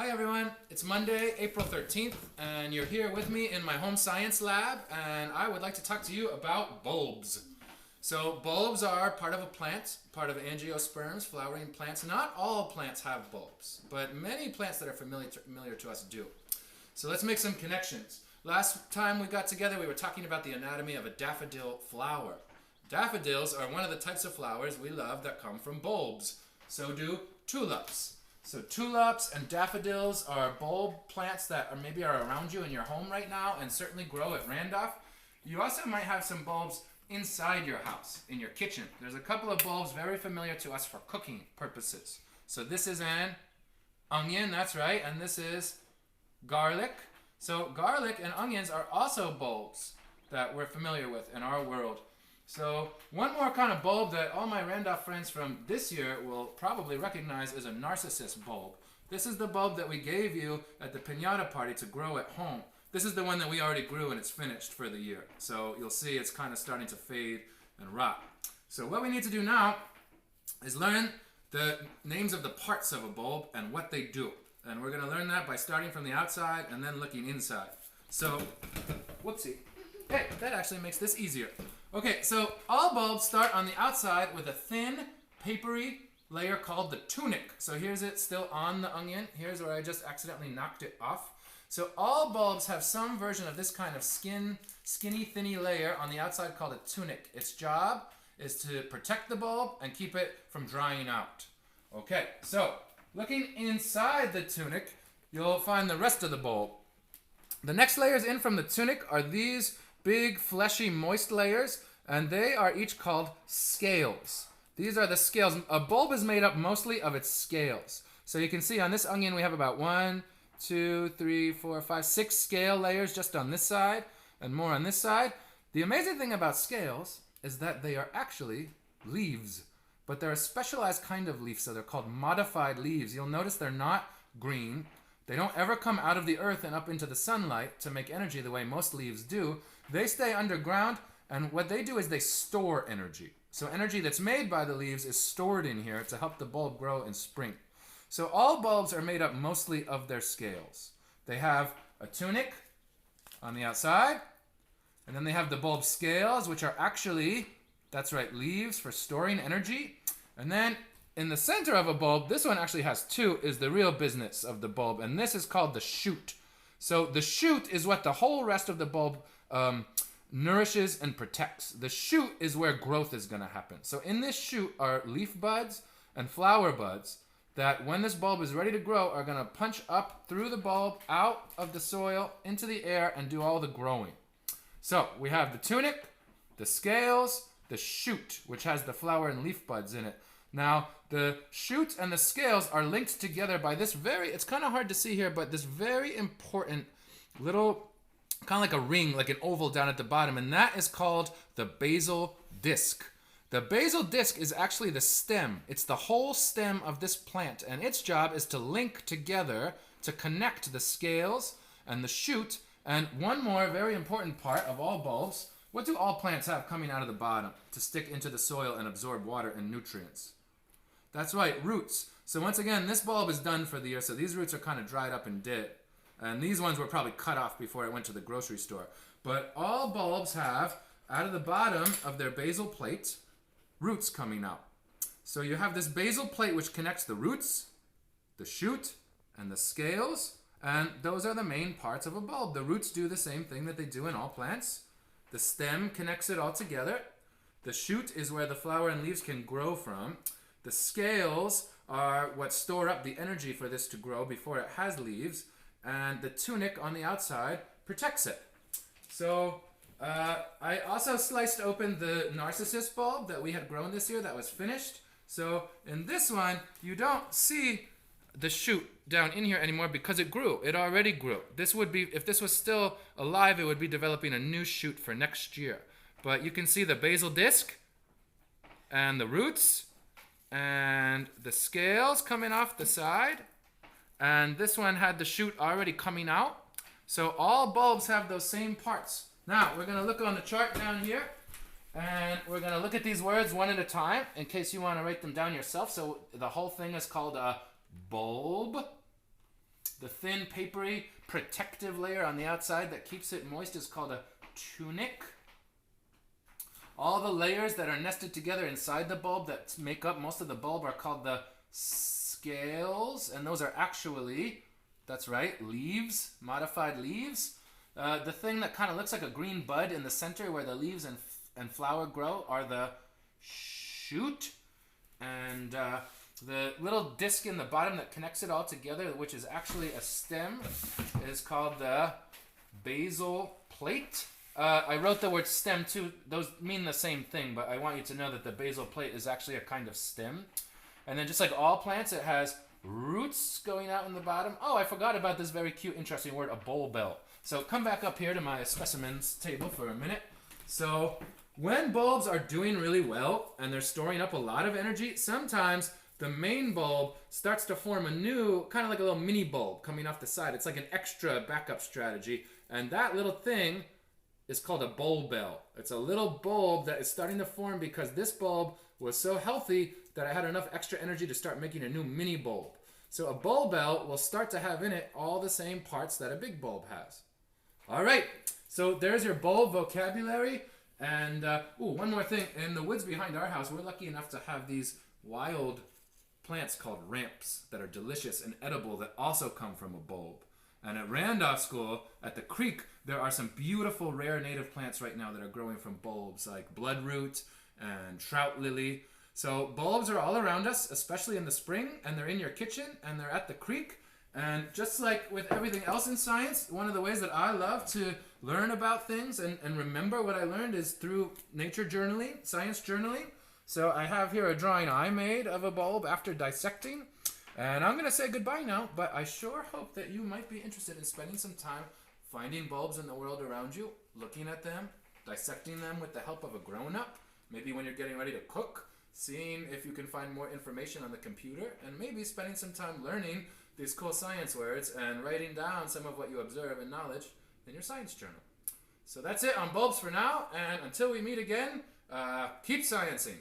Hi everyone, it's Monday, April 13th, and you're here with me in my home science lab, and I would like to talk to you about bulbs. So bulbs are part of a plant, part of angiosperms, flowering plants. Not all plants have bulbs, but many plants that are familiar to us do. So let's make some connections. Last time we got together, we were talking about the anatomy of a daffodil flower. Daffodils are one of the types of flowers we love that come from bulbs. So do tulips. So tulips and daffodils are bulb plants that maybe are around you in your home right now and certainly grow at Randolph. You also might have some bulbs inside your house, in your kitchen. There's a couple of bulbs very familiar to us for cooking purposes. So this is an onion, that's right, and this is garlic. So garlic and onions are also bulbs that we're familiar with in our world. So one more kind of bulb that all my Randolph friends from this year will probably recognize is a narcissus bulb. This is the bulb that we gave you at the piñata party to grow at home. This is the one that we already grew and it's finished for the year. So you'll see it's kind of starting to fade and rot. So what we need to do now is learn the names of the parts of a bulb and what they do. And we're going to learn that by starting from the outside and then looking inside. So, whoopsie. Hey, that actually makes this easier. Okay, so all bulbs start on the outside with a thin, papery layer called the tunic. So here's it still on the onion. Here's where I just accidentally knocked it off. So all bulbs have some version of this kind of skinny, thinny layer on the outside called a tunic. Its job is to protect the bulb and keep it from drying out. Okay, so looking inside the tunic, you'll find the rest of the bulb. The next layers in from the tunic are these big, fleshy, moist layers, and they are each called scales. These are the scales. A bulb is made up mostly of its scales. So you can see on this onion we have about 1, 2, 3, 4, 5, 6 scale layers just on this side, and more on this side. The amazing thing about scales is that they are actually leaves, but they're a specialized kind of leaf, so they're called modified leaves. You'll notice they're not green. They don't ever come out of the earth and up into the sunlight to make energy the way most leaves do. They stay underground, and what they do is they store energy. So energy that's made by the leaves is stored in here to help the bulb grow in spring. So all bulbs are made up mostly of their scales. They have a tunic on the outside, and then they have the bulb scales, which are actually, that's right, leaves for storing energy. And then in the center of a bulb, this one actually has two, is the real business of the bulb, and this is called the shoot. So the shoot is what the whole rest of the bulb nourishes and protects. The shoot is where growth is going to happen. So in this shoot are leaf buds and flower buds that when this bulb is ready to grow are going to punch up through the bulb, out of the soil, into the air, and do all the growing. So we have the tunic, the scales, the shoot, which has the flower and leaf buds in it. Now, the shoot and the scales are linked together by this it's kind of hard to see here, but this very important little, kind of like a ring, like an oval down at the bottom, and that is called the basal disc. The basal disc is actually the stem. It's the whole stem of this plant, and its job is to link together to connect the scales and the shoot. And one more very important part of all bulbs, what do all plants have coming out of the bottom to stick into the soil and absorb water and nutrients? That's right, roots. So once again, this bulb is done for the year, so these roots are kind of dried up and dead. And these ones were probably cut off before I went to the grocery store. But all bulbs have, out of the bottom of their basal plate, roots coming out. So you have this basal plate which connects the roots, the shoot, and the scales, and those are the main parts of a bulb. The roots do the same thing that they do in all plants. The stem connects it all together. The shoot is where the flower and leaves can grow from. The scales are what store up the energy for this to grow before it has leaves. And the tunic on the outside protects it. So I also sliced open the narcissus bulb that we had grown this year that was finished. So in this one, you don't see the shoot down in here anymore because it grew. It already grew. This would be, if this was still alive, it would be developing a new shoot for next year. But you can see the basal disc and the roots and the scales coming off the side. And this one had the shoot already coming out. So all bulbs have those same parts. Now, we're going to look on the chart down here. And we're going to look at these words one at a time in case you want to write them down yourself. So the whole thing is called a bulb. The thin, papery, protective layer on the outside that keeps it moist is called a tunic. All the layers that are nested together inside the bulb that make up most of the bulb are called the scales, and those are actually, that's right, leaves, modified leaves. The thing that kind of looks like a green bud in the center where the leaves and flower grow are the shoot, and the little disc in the bottom that connects it all together, which is actually a stem, is called the basal plate. I wrote the word stem too. Those mean the same thing, but I want you to know that the basal plate is actually a kind of stem. And then just like all plants, it has roots going out in the bottom. Oh, I forgot about this very cute, interesting word, a bulbel. So come back up here to my specimens table for a minute. So when bulbs are doing really well and they're storing up a lot of energy, sometimes the main bulb starts to form a new, kind of like a little mini bulb coming off the side. It's like an extra backup strategy. And that little thing is called a bulbel. It's a little bulb that is starting to form because this bulb was so healthy that I had enough extra energy to start making a new mini bulb. So a bulbel will start to have in it all the same parts that a big bulb has. All right, so there's your bulb vocabulary. And one more thing. In the woods behind our house, we're lucky enough to have these wild plants called ramps that are delicious and edible that also come from a bulb. And at Randolph School, at the creek, there are some beautiful rare native plants right now that are growing from bulbs, like bloodroot and trout lily. So bulbs are all around us, especially in the spring, and they're in your kitchen, and they're at the creek. And just like with everything else in science, one of the ways that I love to learn about things and remember what I learned is through nature journaling, science journaling. So I have here a drawing I made of a bulb after dissecting. And I'm going to say goodbye now, but I sure hope that you might be interested in spending some time finding bulbs in the world around you, looking at them, dissecting them with the help of a grown-up, maybe when you're getting ready to cook, seeing if you can find more information on the computer, and maybe spending some time learning these cool science words and writing down some of what you observe and knowledge in your science journal. So that's it on bulbs for now, and until we meet again, keep sciencing.